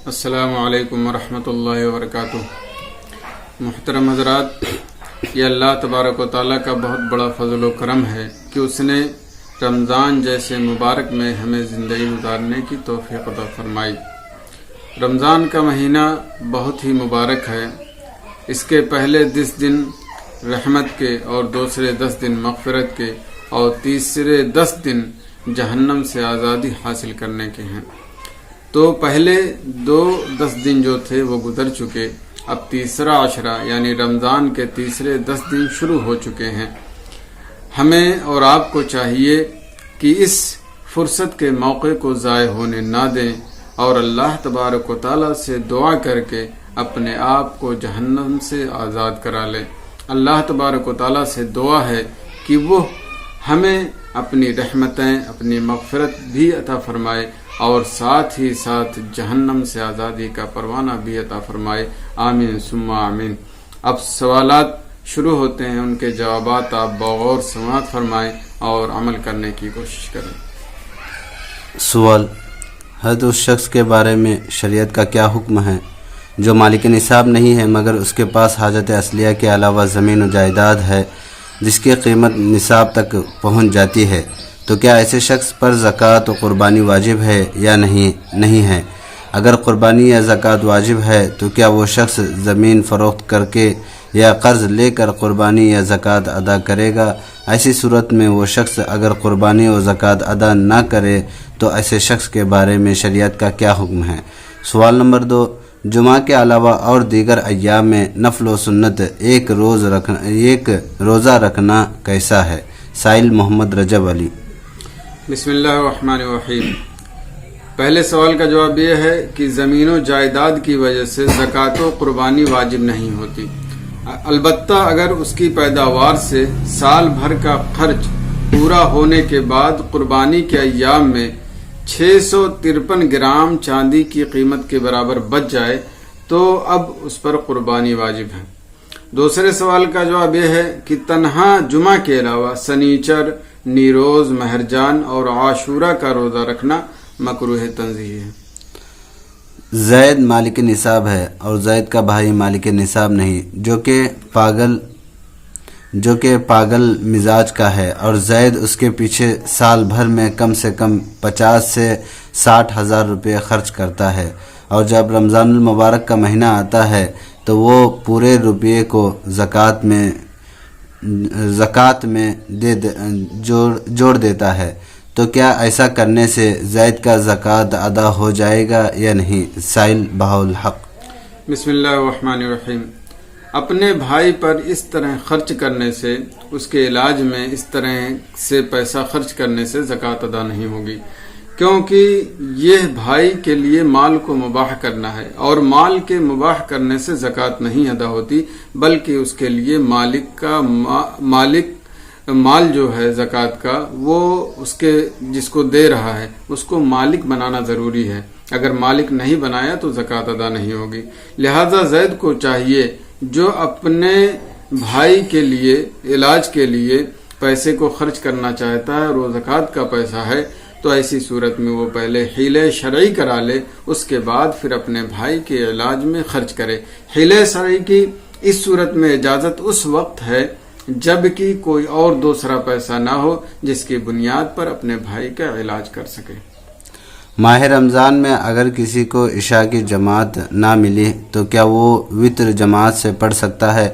السلام علیکم ورحمۃ اللہ وبرکاتہ۔ محترم حضرات، یہ اللہ تبارک و تعالیٰ کا بہت بڑا فضل و کرم ہے کہ اس نے رمضان جیسے مبارک میں ہمیں زندگی گزارنے کی توفیق عطا فرمائی۔ رمضان کا مہینہ بہت ہی مبارک ہے۔ اس کے پہلے 10 دن رحمت کے اور دوسرے 10 دن مغفرت کے اور تیسرے 10 دن جہنم سے آزادی حاصل کرنے کے ہیں۔ تو پہلے 10 دن جو تھے وہ گزر چکے، اب تیسرا عشرہ یعنی رمضان کے تیسرے 10 دن شروع ہو چکے ہیں۔ ہمیں اور آپ کو چاہیے کہ اس فرصت کے موقع کو ضائع ہونے نہ دیں اور اللہ تبارک و تعالیٰ سے دعا کر کے اپنے آپ کو جہنم سے آزاد کرا لیں۔ اللہ تبارک و تعالیٰ سے دعا ہے کہ وہ ہمیں اپنی رحمتیں، اپنی مغفرت بھی عطا فرمائے اور ساتھ ہی ساتھ جہنم سے آزادی کا پروانہ بھی عطا فرمائے۔ آمین ثم آمین۔ اب سوالات شروع ہوتے ہیں، ان کے جوابات آپ بغور سماعت فرمائیں اور عمل کرنے کی کوشش کریں۔ سوال: حد اس شخص کے بارے میں شریعت کا کیا حکم ہے جو مالک نصاب نہیں ہے مگر اس کے پاس حاجت اصلیہ کے علاوہ زمین و جائیداد ہے جس کی قیمت نصاب تک پہنچ جاتی ہے؟ تو کیا ایسے شخص پر زکوٰۃ و قربانی واجب ہے یا نہیں ہے؟ اگر قربانی یا زکوٰۃ واجب ہے تو کیا وہ شخص زمین فروخت کر کے یا قرض لے کر قربانی یا زکوٰۃ ادا کرے گا؟ ایسی صورت میں وہ شخص اگر قربانی و زکوٰۃ ادا نہ کرے تو ایسے شخص کے بارے میں شریعت کا کیا حکم ہے؟ سوال نمبر 2، جمعہ کے علاوہ اور دیگر ایام میں نفل و سنت ایک روزہ رکھنا کیسا ہے؟ سائل محمد رجب علی۔ بسم اللہ الرحمن الرحیم۔ پہلے سوال کا جواب یہ ہے کہ زمین و جائیداد کی وجہ سے زکوٰۃ و قربانی واجب نہیں ہوتی، البتہ اگر اس کی پیداوار سے سال بھر کا خرچ پورا ہونے کے بعد قربانی کے ایام میں 653 گرام چاندی کی قیمت کے برابر بچ جائے تو اب اس پر قربانی واجب ہے۔ دوسرے سوال کا جواب یہ ہے کہ تنہا جمعہ کے علاوہ سنیچر، نیروز، مہرجان اور عاشورہ کا روزہ رکھنا مکروہ تنزیہ ہے۔ زید مالک نصاب ہے اور زید کا بھائی مالک نصاب نہیں، جو کہ پاگل مزاج کا ہے، اور زید اس کے پیچھے سال بھر میں کم سے کم 50 سے 60 ہزار روپے خرچ کرتا ہے، اور جب رمضان المبارک کا مہینہ آتا ہے تو وہ پورے روپیے کو زکوٰۃ میں جوڑ دیتا ہے، تو کیا ایسا کرنے سے زید کا زکوٰۃ ادا ہو جائے گا یا نہیں؟ سائل بہاءالحق۔ بسم اللہ الرحمن الرحیم۔ اپنے بھائی پر اس طرح خرچ کرنے سے، اس کے علاج میں اس طرح سے پیسہ خرچ کرنے سے زکوٰۃ ادا نہیں ہوگی، کیونکہ یہ بھائی کے لیے مال کو مباح کرنا ہے، اور مال کے مباح کرنے سے زکوٰۃ نہیں ادا ہوتی، بلکہ اس کے لیے مال جو ہے زکوٰۃ کا، وہ اس کے جس کو دے رہا ہے اس کو مالک بنانا ضروری ہے۔ اگر مالک نہیں بنایا تو زکوٰۃ ادا نہیں ہوگی۔ لہذا زید کو چاہیے جو اپنے بھائی کے لیے علاج کے لیے پیسے کو خرچ کرنا چاہتا ہے اور وہ زکوٰۃ کا پیسہ ہے، تو ایسی صورت میں وہ پہلے حیلہ شرعی کرا لے، اس کے بعد پھر اپنے بھائی کے علاج میں خرچ کرے۔ حیلہ شرعی کی اس صورت میں اجازت اس وقت ہے جب کہ کوئی اور دوسرا پیسہ نہ ہو جس کی بنیاد پر اپنے بھائی کا علاج کر سکے۔ ماہ رمضان میں اگر کسی کو عشاء کی جماعت نہ ملی تو کیا وہ وتر جماعت سے پڑھ سکتا ہے؟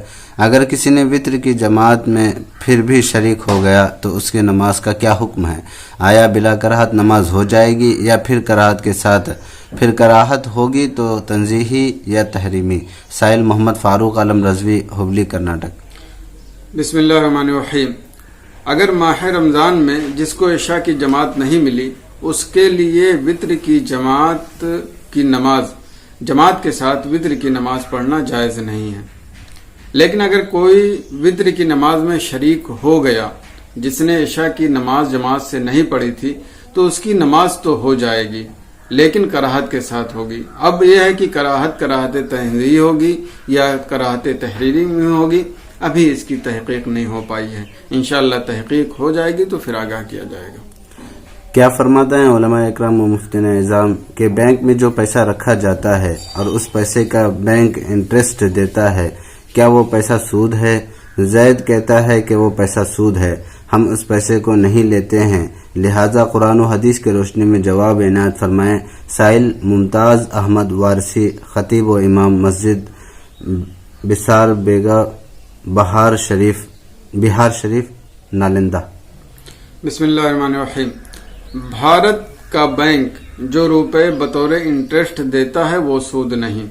اگر کسی نے وتر کی جماعت میں پھر بھی شریک ہو گیا تو اس کی نماز کا کیا حکم ہے؟ آیا بلا کراہت نماز ہو جائے گی یا پھر کراہت کے ساتھ؟ پھر کراہت ہوگی تو تنزیہی یا تحریمی؟ سائل محمد فاروق عالم رضوی، ہبلی، کرناٹک۔ بسم اللہ الرحمن الرحیم۔ اگر ماہ رمضان میں جس کو عشاء کی جماعت نہیں ملی اس کے لیے وتر کی جماعت کے ساتھ وتر کی نماز پڑھنا جائز نہیں ہے، لیکن اگر کوئی وتر کی نماز میں شریک ہو گیا جس نے عشاء کی نماز جماعت سے نہیں پڑھی تھی تو اس کی نماز تو ہو جائے گی لیکن کراہت کے ساتھ ہوگی۔ اب یہ ہے کہ کراہت تنزیہی ہوگی یا کراہت تحریری میں ہوگی، ابھی اس کی تحقیق نہیں ہو پائی ہے۔ انشاءاللہ تحقیق ہو جائے گی تو پھر آگاہ کیا جائے گا۔ کیا فرماتے ہیں علماء اکرام و مفتین اعظام کہ بینک میں جو پیسہ رکھا جاتا ہے اور اس پیسے کا بینک انٹرسٹ دیتا ہے، کیا وہ پیسہ سود ہے؟ زید کہتا ہے کہ وہ پیسہ سود ہے، ہم اس پیسے کو نہیں لیتے ہیں، لہذا قرآن و حدیث کی روشنی میں جواب عنایت فرمائیں۔ سائل ممتاز احمد وارثی، خطیب و امام مسجد بسار بیگا بہار شریف نالندہ۔ بسم اللہ الرحمن الرحیم۔ بھارت کا بینک جو روپے بطور انٹرسٹ دیتا ہے وہ سود نہیں،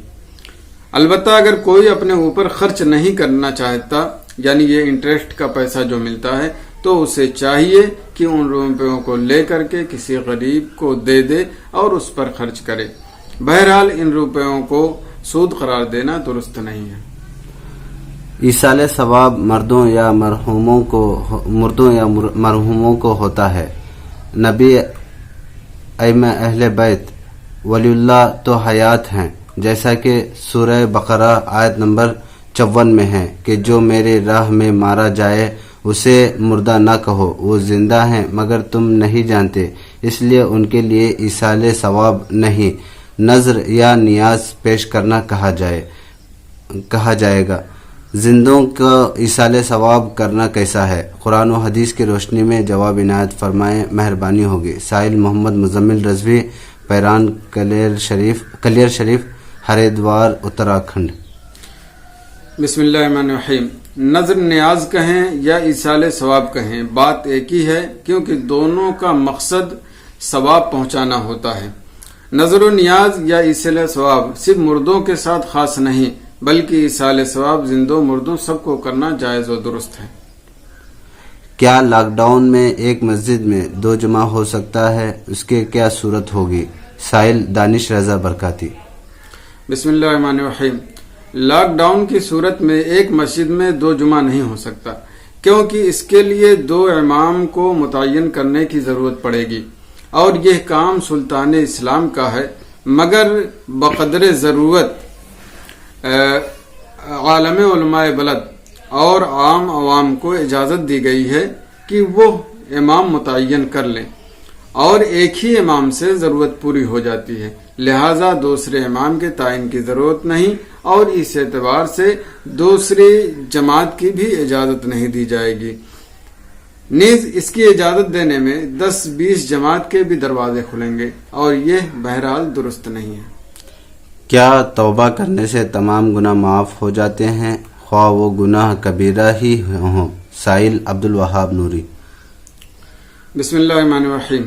البتہ اگر کوئی اپنے اوپر خرچ نہیں کرنا چاہتا، یعنی یہ انٹرسٹ کا پیسہ جو ملتا ہے، تو اسے چاہیے کہ ان روپیوں کو لے کر کے کسی غریب کو دے دے اور اس پر خرچ کرے۔ بہرحال ان روپیوں کو سود قرار دینا درست نہیں ہے۔ ایصال ثواب مردوں یا مرحوموں کو ہوتا ہے۔ نبی ائمہ اہل بیت ولی اللہ تو حیات ہیں، جیسا کہ سورہ بقرہ آیت نمبر 54 میں ہے کہ جو میرے راہ میں مارا جائے اسے مردہ نہ کہو، وہ زندہ ہیں مگر تم نہیں جانتے، اس لیے ان کے لیے ایصال ثواب نہیں، نذر یا نیاز پیش کرنا کہا جائے گا۔ زندوں کا ایصال ثواب کرنا کیسا ہے؟ قرآن و حدیث کی روشنی میں جواب عنایت فرمائیں، مہربانی ہوگی۔ سائل محمد مزمل رضوی، پیران کلیر شریف ہریدوار اتراکھنڈ۔ بسم اللہ الرحمن الرحیم۔ نذر نیاز کہیں یا ایصال ثواب کہیں، بات ایک ہی ہے، کیونکہ دونوں کا مقصد ثواب پہنچانا ہوتا ہے۔ نذر و نیاز یا ایصال ثواب صرف مردوں کے ساتھ خاص نہیں، بلکہ ایصال ثواب زندوں مردوں سب کو کرنا جائز و درست ہے۔ کیا لاک ڈاؤن میں ایک مسجد میں 2 جمعہ ہو سکتا ہے؟ اس کے کیا صورت ہوگی؟ سائل دانش رضا برکاتی۔ بسم اللہ الرحمن الرحیم۔ لاک ڈاؤن کی صورت میں ایک مسجد میں 2 جمعہ نہیں ہو سکتا، کیونکہ اس کے لیے 2 امام کو متعین کرنے کی ضرورت پڑے گی، اور یہ کام سلطان اسلام کا ہے، مگر بقدر ضرورت عالم علماء بلد اور عام عوام کو اجازت دی گئی ہے کہ وہ امام متعین کر لیں، اور ایک ہی امام سے ضرورت پوری ہو جاتی ہے، لہذا دوسرے امام کے تعین کی ضرورت نہیں، اور اس اعتبار سے دوسری جماعت کی بھی اجازت نہیں دی جائے گی۔ نیز اس کی اجازت دینے میں 10-20 جماعت کے بھی دروازے کھلیں گے، اور یہ بہرحال درست نہیں ہے۔ کیا توبہ کرنے سے تمام گناہ معاف ہو جاتے ہیں، خواہ وہ گناہ کبیرہ ہی ہوں؟ سائل عبد الوہاب نوری۔ بسم اللہ الرحمن الرحیم۔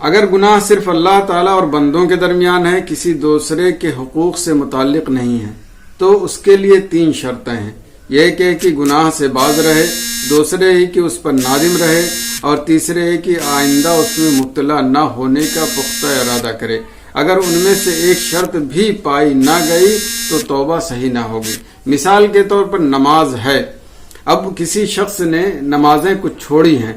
اگر گناہ صرف اللہ تعالیٰ اور بندوں کے درمیان ہے، کسی دوسرے کے حقوق سے متعلق نہیں ہے، تو اس کے لیے 3 شرطیں ہیں۔ یہ کہ گناہ سے باز رہے، دوسرے ہی کہ اس پر نادم رہے، اور تیسرے ہے کہ آئندہ اس میں مبتلا نہ ہونے کا پختہ ارادہ کرے۔ اگر ان میں سے ایک شرط بھی پائی نہ گئی تو توبہ صحیح نہ ہوگی۔ مثال کے طور پر نماز ہے، اب کسی شخص نے نمازیں کچھ چھوڑی ہیں،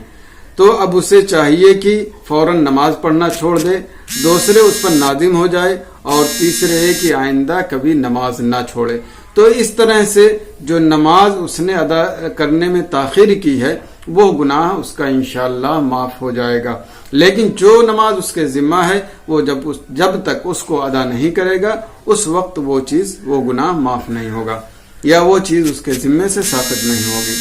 تو اب اسے چاہیے کہ فوراً نماز پڑھنا چھوڑ دے، دوسرے اس پر نادم ہو جائے، اور تیسرے ہے کہ آئندہ کبھی نماز نہ چھوڑے۔ تو اس طرح سے جو نماز اس نے ادا کرنے میں تاخیر کی ہے وہ گناہ اس کا انشاءاللہ معاف ہو جائے گا، لیکن جو نماز اس کے ذمہ ہے وہ جب تک اس کو ادا نہیں کرے گا اس وقت وہ گناہ معاف نہیں ہوگا، یا وہ چیز اس کے ذمے سے ساقط نہیں ہوگی۔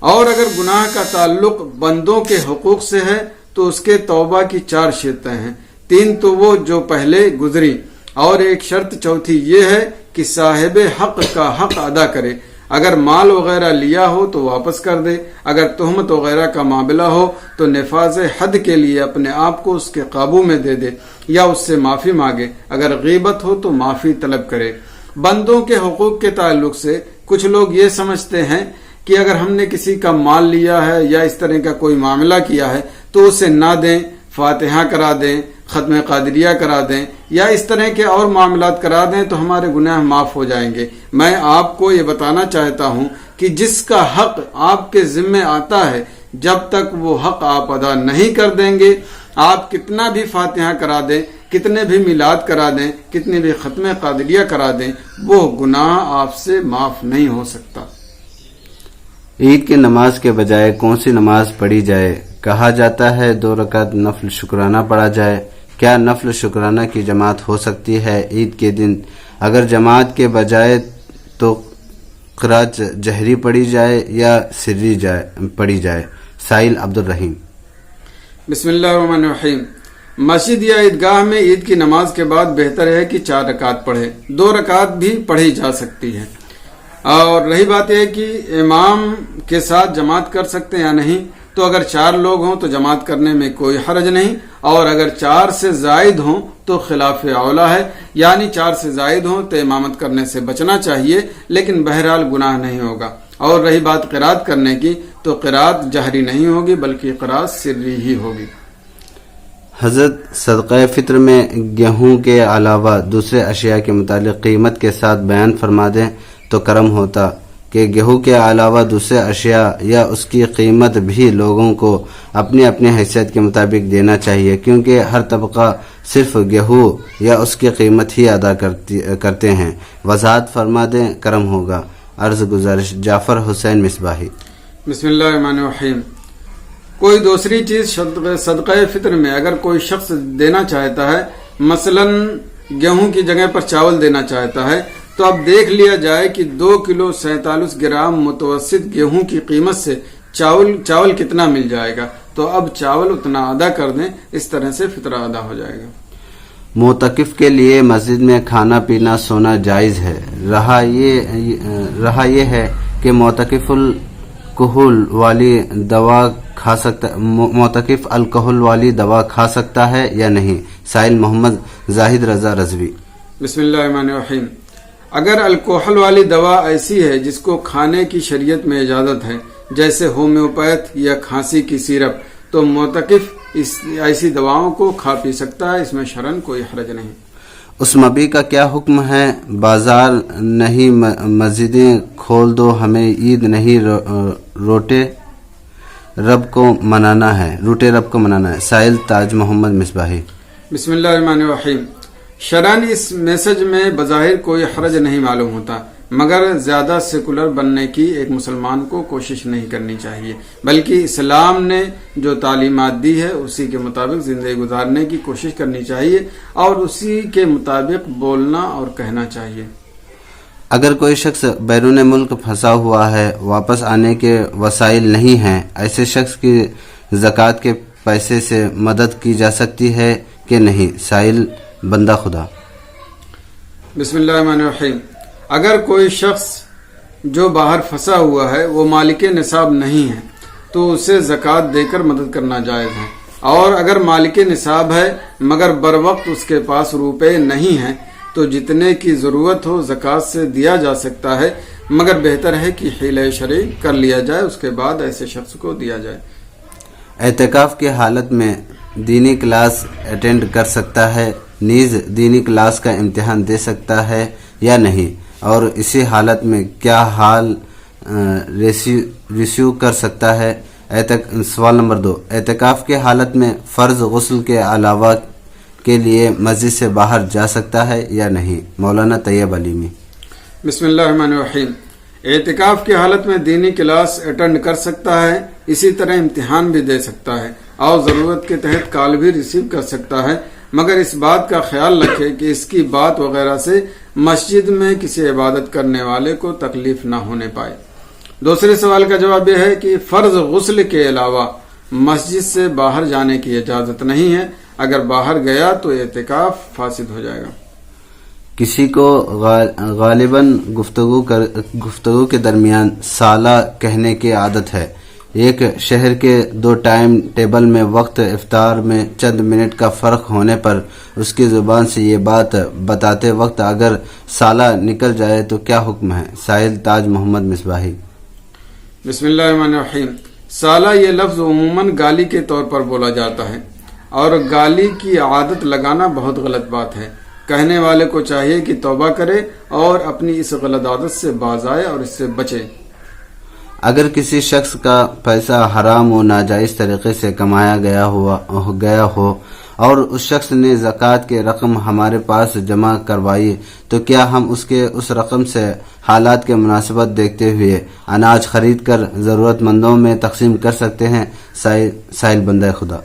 اور اگر گناہ کا تعلق بندوں کے حقوق سے ہے تو اس کے توبہ کی 4 شرطیں ہیں، 3 تو وہ جو پہلے گزری، اور ایک شرط چوتھی یہ ہے کہ صاحب حق کا حق ادا کرے، اگر مال وغیرہ لیا ہو تو واپس کر دے، اگر تہمت وغیرہ کا معاملہ ہو تو نفاذ حد کے لیے اپنے آپ کو اس کے قابو میں دے دے یا اس سے معافی مانگے، اگر غیبت ہو تو معافی طلب کرے۔ بندوں کے حقوق کے تعلق سے کچھ لوگ یہ سمجھتے ہیں کہ اگر ہم نے کسی کا مال لیا ہے یا اس طرح کا کوئی معاملہ کیا ہے تو اسے نہ دیں، فاتحہ کرا دیں، ختم قادریہ کرا دیں، یا اس طرح کے اور معاملات کرا دیں تو ہمارے گناہ معاف ہو جائیں گے۔ میں آپ کو یہ بتانا چاہتا ہوں کہ جس کا حق آپ کے ذمہ آتا ہے، جب تک وہ حق آپ ادا نہیں کر دیں گے، آپ کتنا بھی فاتحہ کرا دیں، کتنے بھی میلاد کرا دیں، کتنے بھی ختم قادریہ کرا دیں، وہ گناہ آپ سے معاف نہیں ہو سکتا۔ عید کی نماز کے بجائے کون سی نماز پڑھی جائے؟ کہا جاتا ہے 2 رکعت نفل شکرانہ پڑھا جائے۔ کیا نفل شکرانہ کی جماعت ہو سکتی ہے عید کے دن؟ اگر جماعت کے بجائے تو قرات جہری پڑھی جائے یا سری پڑھی جائے؟ سائل عبد الرحیم۔ بسم اللہ الرحمن الرحیم۔ مسجد یا عیدگاہ میں عید کی نماز کے بعد بہتر ہے کہ 4 رکعت پڑھے، 2 رکعت بھی پڑھی جا سکتی ہے۔ اور رہی بات یہ کہ امام کے ساتھ جماعت کر سکتے ہیں یا نہیں، تو اگر 4 لوگ ہوں تو جماعت کرنے میں کوئی حرج نہیں، اور اگر 4 سے زائد ہوں تو خلاف اولا ہے، یعنی 4 سے زائد ہوں تو امامت کرنے سے بچنا چاہیے، لیکن بہرحال گناہ نہیں ہوگا۔ اور رہی بات قرات کرنے کی، تو قرات جہری نہیں ہوگی بلکہ قرات سری ہی ہوگی۔ حضرت صدقہ فطر میں گیہوں کے علاوہ دوسرے اشیاء کے متعلق قیمت کے ساتھ بیان فرما دیں تو کرم ہوتا کہ گیہوں کے علاوہ دوسرے اشیاء یا اس کی قیمت بھی لوگوں کو اپنی اپنی حیثیت کے مطابق دینا چاہیے، کیونکہ ہر طبقہ صرف گیہوں یا اس کی قیمت ہی ادا کرتے ہیں۔ وضاحت فرما دیں کرم ہوگا۔ عرض گزارش جعفر حسین مصباحی۔ بسم اللہ الرحمن الرحیم۔ کوئی دوسری چیز صدقہ فطر میں اگر کوئی شخص دینا چاہتا ہے، مثلا گیہوں کی جگہ پر چاول دینا چاہتا ہے، تو اب دیکھ لیا جائے کہ 2 کلو 47 گرام متوسط گیہوں کی قیمت سے چاول کتنا مل جائے گا، تو اب چاول اتنا ادا کر دیں، اس طرح سے فطرہ ادا ہو جائے گا۔ معتکف کے لیے مسجد میں کھانا پینا سونا جائز ہے۔ رہا یہ ہے کہ معتکف الکحل والی دوا کھا سکتا ہے یا نہیں؟ سائل محمد زاہد رضا رضوی۔ بسم اللہ الرحمن الرحیم۔ اگر الکحل والی دوا ایسی ہے جس کو کھانے کی شریعت میں اجازت ہے، جیسے ہومیوپیتھ یا کھانسی کی سیرپ، تو معتکف ایسی دواؤں کو کھا پی سکتا ہے، اس میں شرعاً کوئی حرج نہیں۔ اس مبی کا کیا حکم ہے؟ بازار نہیں مسجدیں کھول دو، ہمیں عید نہیں روٹے رب کو منانا ہے۔ سائل تاج محمد مصباحی۔ بسم اللہ الرحمن الرحیم۔ شرعاً اس میسج میں بظاہر کوئی حرج نہیں معلوم ہوتا، مگر زیادہ سیکولر بننے کی ایک مسلمان کو کوشش نہیں کرنی چاہیے، بلکہ اسلام نے جو تعلیمات دی ہے اسی کے مطابق زندگی گزارنے کی کوشش کرنی چاہیے، اور اسی کے مطابق بولنا اور کہنا چاہیے۔ اگر کوئی شخص بیرون ملک پھنسا ہوا ہے، واپس آنے کے وسائل نہیں ہیں، ایسے شخص کی زکوٰۃ کے پیسے سے مدد کی جا سکتی ہے کہ نہیں؟ سائل بندہ خدا۔ بسم اللہ الرحمن الرحیم۔ اگر کوئی شخص جو باہر پھنسا ہوا ہے وہ مالک نصاب نہیں ہے تو اسے زکوٰۃ دے کر مدد کرنا جائز ہے، اور اگر مالک نصاب ہے مگر بر وقت اس کے پاس روپے نہیں ہیں تو جتنے کی ضرورت ہو زکوٰۃ سے دیا جا سکتا ہے، مگر بہتر ہے کہ حیلہ شرعی کر لیا جائے، اس کے بعد ایسے شخص کو دیا جائے۔ اعتکاف کی حالت میں دینی کلاس اٹینڈ کر سکتا ہے، نیز دینی کلاس کا امتحان دے سکتا ہے یا نہیں؟ اور اسی حالت میں کیا حال ریسیو کر سکتا ہے؟ سوال نمبر 2، اعتکاف کے حالت میں فرض غسل کے علاوہ کے لیے مسجد سے باہر جا سکتا ہے یا نہیں؟ مولانا طیب علیمی۔ بسم اللہ الرحمن الرحیم۔ اعتکاف کی حالت میں دینی کلاس اٹینڈ کر سکتا ہے، اسی طرح امتحان بھی دے سکتا ہے، اور ضرورت کے تحت کال بھی ریسیو کر سکتا ہے، مگر اس بات کا خیال رکھے کہ اس کی بات وغیرہ سے مسجد میں کسی عبادت کرنے والے کو تکلیف نہ ہونے پائے۔ دوسرے سوال کا جواب یہ ہے کہ فرض غسل کے علاوہ مسجد سے باہر جانے کی اجازت نہیں ہے، اگر باہر گیا تو اعتکاف فاسد ہو جائے گا۔ کسی کو غالباً گفتگو کے درمیان سالہ کہنے کی عادت ہے، ایک شہر کے 2 ٹائم ٹیبل میں وقت افطار میں چند منٹ کا فرق ہونے پر اس کی زبان سے یہ بات بتاتے وقت اگر سالہ نکل جائے تو کیا حکم ہے؟ سائل تاج محمد مصباحی۔ بسم اللہ الرحمن الرحیم۔ سالہ یہ لفظ عموماً گالی کے طور پر بولا جاتا ہے، اور گالی کی عادت لگانا بہت غلط بات ہے۔ کہنے والے کو چاہیے کہ توبہ کرے اور اپنی اس غلط عادت سے باز آئے اور اس سے بچے۔ اگر کسی شخص کا پیسہ حرام و ناجائز طریقے سے کمایا گیا ہو اور اس شخص نے زکوٰۃ کی رقم ہمارے پاس جمع کروائی تو کیا ہم اس رقم سے حالات کے مناسبت دیکھتے ہوئے اناج خرید کر ضرورت مندوں میں تقسیم کر سکتے ہیں؟ سائل بندہ خدا۔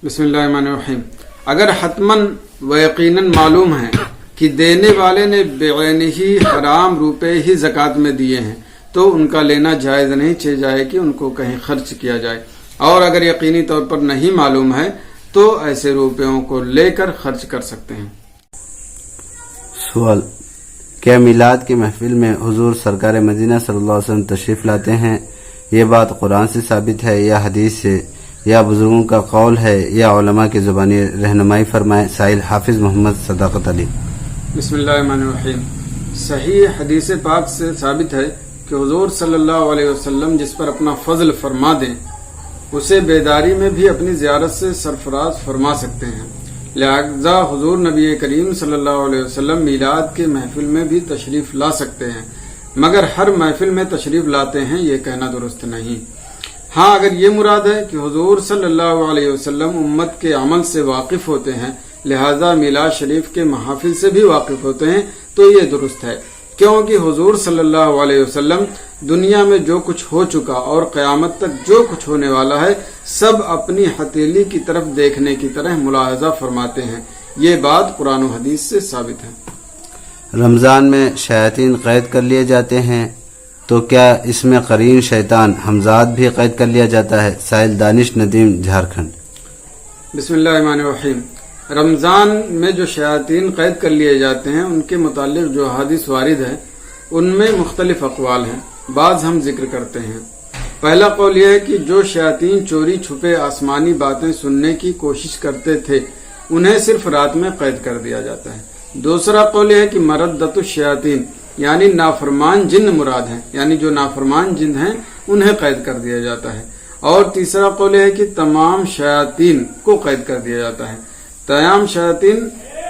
بسم اللہ الرحمن الرحیم۔ اگر حتماً و یقیناً معلوم ہے کہ دینے والے نے بعینہ ہی حرام روپے ہی زکوٰۃ میں دیے ہیں تو ان کا لینا جائز نہیں جائے کہ ان کو کہیں خرچ کیا جائے، اور اگر یقینی طور پر نہیں معلوم ہے تو ایسے روپیوں کو لے کر خرچ کر سکتے ہیں۔ سوال: کیا میلاد کی محفل میں حضور سرکار مدینہ صلی اللہ علیہ وسلم تشریف لاتے ہیں؟ یہ بات قرآن سے ثابت ہے یا حدیث سے، یا بزرگوں کا قول ہے، یا علماء کی زبانی رہنمائی فرمائے؟ سائل حافظ محمد صداقت علی۔ بسم اللہ الرحمن الرحیم۔ صحیح حدیث پاک سے ثابت ہے کہ حضور صلی اللہ علیہ وسلم جس پر اپنا فضل فرما دیں اسے بیداری میں بھی اپنی زیارت سے سرفراز فرما سکتے ہیں، لہذا حضور نبی کریم صلی اللہ علیہ وسلم میلاد کے محفل میں بھی تشریف لا سکتے ہیں، مگر ہر محفل میں تشریف لاتے ہیں یہ کہنا درست نہیں۔ ہاں اگر یہ مراد ہے کہ حضور صلی اللہ علیہ وسلم امت کے عمل سے واقف ہوتے ہیں لہذا میلاد شریف کے محافل سے بھی واقف ہوتے ہیں تو یہ درست ہے، کیونکہ حضور صلی اللہ علیہ وسلم دنیا میں جو کچھ ہو چکا اور قیامت تک جو کچھ ہونے والا ہے سب اپنی ہتھیلی کی طرف دیکھنے کی طرح ملاحظہ فرماتے ہیں، یہ بات قرآن و حدیث سے ثابت ہے۔ رمضان میں شیاطین قید کر لیے جاتے ہیں تو کیا اس میں قرین شیطان حمزاد بھی قید کر لیا جاتا ہے؟ سائل دانش ندیم جھارکھنڈ۔ بسم اللہ الرحمن الرحیم۔ رمضان میں جو شیاطین قید کر لیے جاتے ہیں ان کے متعلق جو حدیث وارد ہے ان میں مختلف اقوال ہیں، بعض ہم ذکر کرتے ہیں۔ پہلا قول یہ ہے کہ جو شیاطین چوری چھپے آسمانی باتیں سننے کی کوشش کرتے تھے انہیں صرف رات میں قید کر دیا جاتا ہے۔ دوسرا قول یہ ہے کہ مردۃ الشیاطین یعنی نافرمان جن مراد ہیں، یعنی جو نافرمان جن ہیں انہیں قید کر دیا جاتا ہے۔ اور تیسرا قول یہ ہے کہ تمام شیاطین کو قید کر دیا جاتا ہے۔ تمام شیاطین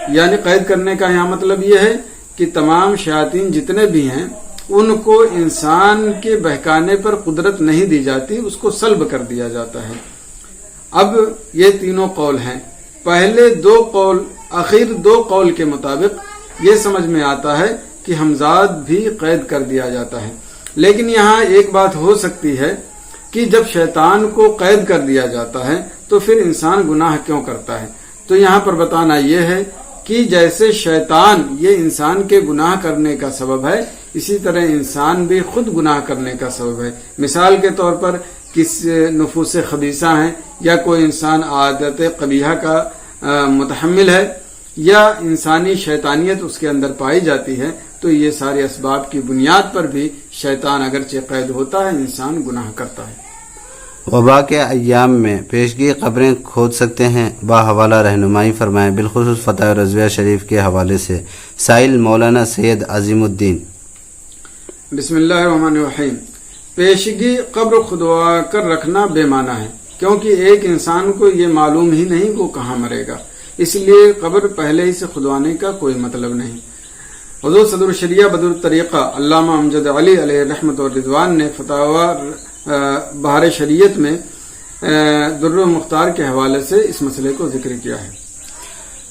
یعنی قید کرنے کا یہاں مطلب یہ ہے کہ تمام شیاطین جتنے بھی ہیں ان کو انسان کے بہکانے پر قدرت نہیں دی جاتی، اس کو سلب کر دیا جاتا ہے۔ اب یہ تینوں قول ہیں، پہلے دو قول اخیر دو قول کے مطابق یہ سمجھ میں آتا ہے کہ حمزاد بھی قید کر دیا جاتا ہے، لیکن یہاں ایک بات ہو سکتی ہے کہ جب شیطان کو قید کر دیا جاتا ہے تو پھر انسان گناہ کیوں کرتا ہے؟ تو یہاں پر بتانا یہ ہے کہ جیسے شیطان یہ انسان کے گناہ کرنے کا سبب ہے اسی طرح انسان بھی خود گناہ کرنے کا سبب ہے۔ مثال کے طور پر کس نفوس خبیثہ ہیں یا کوئی انسان عادت قبیحہ کا متحمل ہے یا انسانی شیطانیت اس کے اندر پائی جاتی ہے تو یہ سارے اسباب کی بنیاد پر بھی شیطان اگرچہ قید ہوتا ہے انسان گناہ کرتا ہے۔ وبا کے ایام میں پیشگی قبریں کھود سکتے ہیں؟ باحوالہ رہنمائی فرمائیں، بالخصوص فتح رضویہ شریف کے حوالے سے۔ سائل مولانا سید عظیم الدین۔ بسم اللہ الرحمن الرحیم۔ پیشگی قبر کھدوا کر رکھنا بے معنی ہے، کیونکہ ایک انسان کو یہ معلوم ہی نہیں وہ کہاں مرے گا، اس لیے قبر پہلے ہی سے کھدوانے کا کوئی مطلب نہیں۔ حضور صدر الشریعہ بدر الطریقہ علامہ امجد علی علیہ رحمت و رضوان نے فتاوی بہار شریعت میں در مختار کے حوالے سے اس مسئلے کو ذکر کیا ہے۔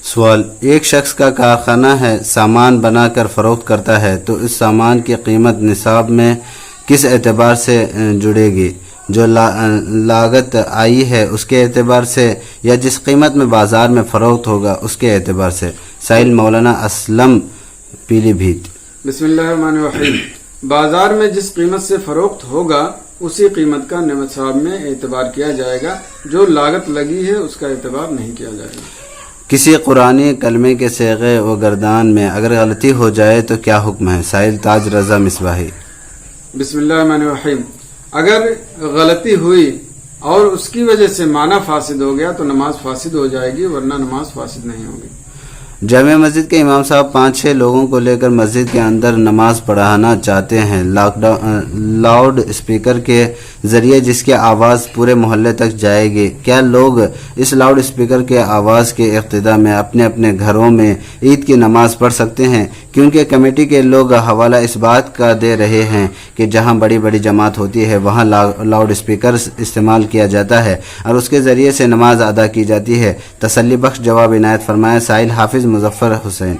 سوال: ایک شخص کا کارخانہ ہے، سامان بنا کر فروخت کرتا ہے تو اس سامان کی قیمت نصاب میں کس اعتبار سے جڑے گی؟ جو لاگت آئی ہے اس کے اعتبار سے یا جس قیمت میں بازار میں فروخت ہوگا اس کے اعتبار سے؟ سائل مولانا اسلم پیلی بھیت۔ بسم اللہ الرحمن الرحیم۔ بازار میں جس قیمت سے فروخت ہوگا اسی قیمت کا نصاب میں اعتبار کیا جائے گا، جو لاگت لگی ہے اس کا اعتبار نہیں کیا جائے گا۔ کسی قرآنی کلمے کے صیغے و گردان میں اگر غلطی ہو جائے تو کیا حکم ہے؟ سائل تاج رضا مصباحی۔ بسم اللہ الرحمن الرحیم۔ اگر غلطی ہوئی اور اس کی وجہ سے معنی فاسد ہو گیا تو نماز فاسد ہو جائے گی، ورنہ نماز فاسد نہیں ہوگی۔ جامع مسجد کے امام صاحب 5-6 لوگوں کو لے کر مسجد کے اندر نماز پڑھانا چاہتے ہیں لاؤڈ اسپیکر کے ذریعے، جس کی آواز پورے محلے تک جائے گی۔ کیا لوگ اس لاؤڈ اسپیکر کے آواز کے اقتداء میں اپنے اپنے گھروں میں عید کی نماز پڑھ سکتے ہیں؟ کیونکہ کمیٹی کے لوگ حوالہ اس بات کا دے رہے ہیں کہ جہاں بڑی بڑی جماعت ہوتی ہے وہاں لاؤڈ اسپیکر استعمال کیا جاتا ہے اور اس کے ذریعے سے نماز ادا کی جاتی ہے۔ تسلی بخش جواب عنایت فرمائے سائل حافظ مظفر حسین۔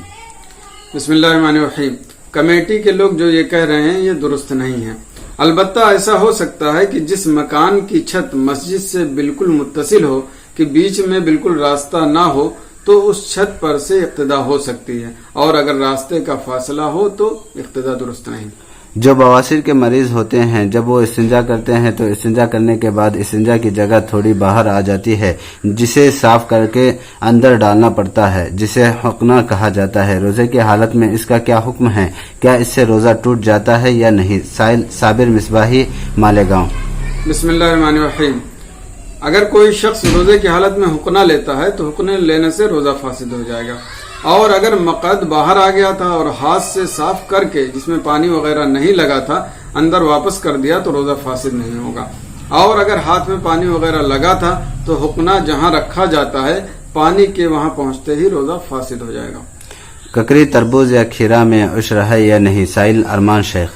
بسم اللہ الرحمن الرحیم۔ کمیٹی کے لوگ جو یہ کہہ رہے ہیں یہ درست نہیں ہے۔ البتہ ایسا ہو سکتا ہے کہ جس مکان کی چھت مسجد سے بالکل متصل ہو کہ بیچ میں بالکل راستہ نہ ہو تو اس چھت پر سے اقتدا ہو سکتی ہے، اور اگر راستے کا فاصلہ ہو تو اقتدا درست نہیں۔ جو بواسیر کے مریض ہوتے ہیں جب وہ استنجا کرتے ہیں تو استنجا کرنے کے بعد استنجا کی جگہ تھوڑی باہر آ جاتی ہے، جسے صاف کر کے اندر ڈالنا پڑتا ہے، جسے حقنہ کہا جاتا ہے۔ روزے کی حالت میں اس کا کیا حکم ہے؟ کیا اس سے روزہ ٹوٹ جاتا ہے یا نہیں؟ سائل صابر مصباحی مالیگاؤں۔ بسم اللہ الرحمن الرحیم۔ اگر کوئی شخص روزے کی حالت میں حقنہ لیتا ہے تو حقنہ لینے سے روزہ فاسد ہو جائے گا، اور اگر مقعد باہر آ گیا تھا اور ہاتھ سے صاف کر کے جس میں پانی وغیرہ نہیں لگا تھا اندر واپس کر دیا تو روزہ فاسد نہیں ہوگا، اور اگر ہاتھ میں پانی وغیرہ لگا تھا تو حقنہ جہاں رکھا جاتا ہے پانی کے وہاں پہنچتے ہی روزہ فاسد ہو جائے گا۔ ککری، تربوز یا کھیرا میں عشر ہے یا نہیں؟ سائل ارمان شیخ۔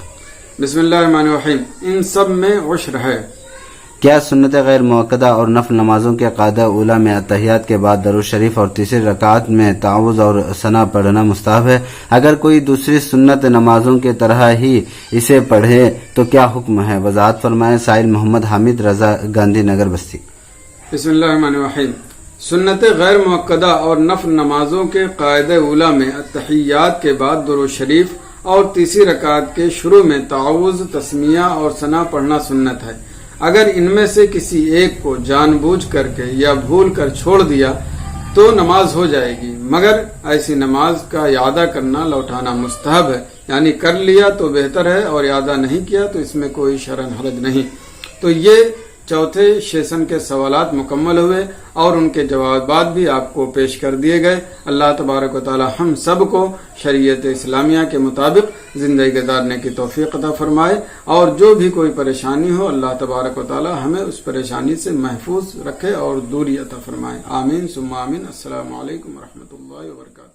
بسم اللہ الرحمن الرحیم۔ ان سب میں عشر ہے۔ کیا سنت غیر مؤکدہ اور نفل نمازوں کے قاعدہ اولیٰ میں اتحیات کے بعد درود شریف اور تیسری رکعت میں تعوذ اور ثنا پڑھنا مستحب ہے؟ اگر کوئی دوسری سنت نمازوں کی طرح ہی اسے پڑھے تو کیا حکم ہے؟ وضاحت فرمائے سائل محمد حامد رضا، گاندھی نگر بستی۔ بسم اللہ الرحمن الرحیم۔ سنت غیر مؤکدہ اور نفل نمازوں کے قاعدہ اولیٰ میں اتحیات کے بعد درود شریف اور تیسری رکعت کے شروع میں تعوذ، تسمیہ اور ثنا پڑھنا سنت ہے۔ اگر ان میں سے کسی ایک کو جان بوجھ کر کے یا بھول کر چھوڑ دیا تو نماز ہو جائے گی، مگر ایسی نماز کا اعادہ کرنا لوٹانا مستحب ہے، یعنی کر لیا تو بہتر ہے اور اعادہ نہیں کیا تو اس میں کوئی شرعن حرج نہیں۔ تو یہ چوتھے سیشن کے سوالات مکمل ہوئے اور ان کے جوابات بھی آپ کو پیش کر دیے گئے۔ اللہ تبارک و تعالی ہم سب کو شریعت اسلامیہ کے مطابق زندگی گزارنے کی توفیق عطا فرمائے، اور جو بھی کوئی پریشانی ہو اللہ تبارک و تعالی ہمیں اس پریشانی سے محفوظ رکھے اور دوری عطا فرمائے۔ آمین ثم آمین۔ السلام علیکم ورحمۃ اللہ وبرکاتہ۔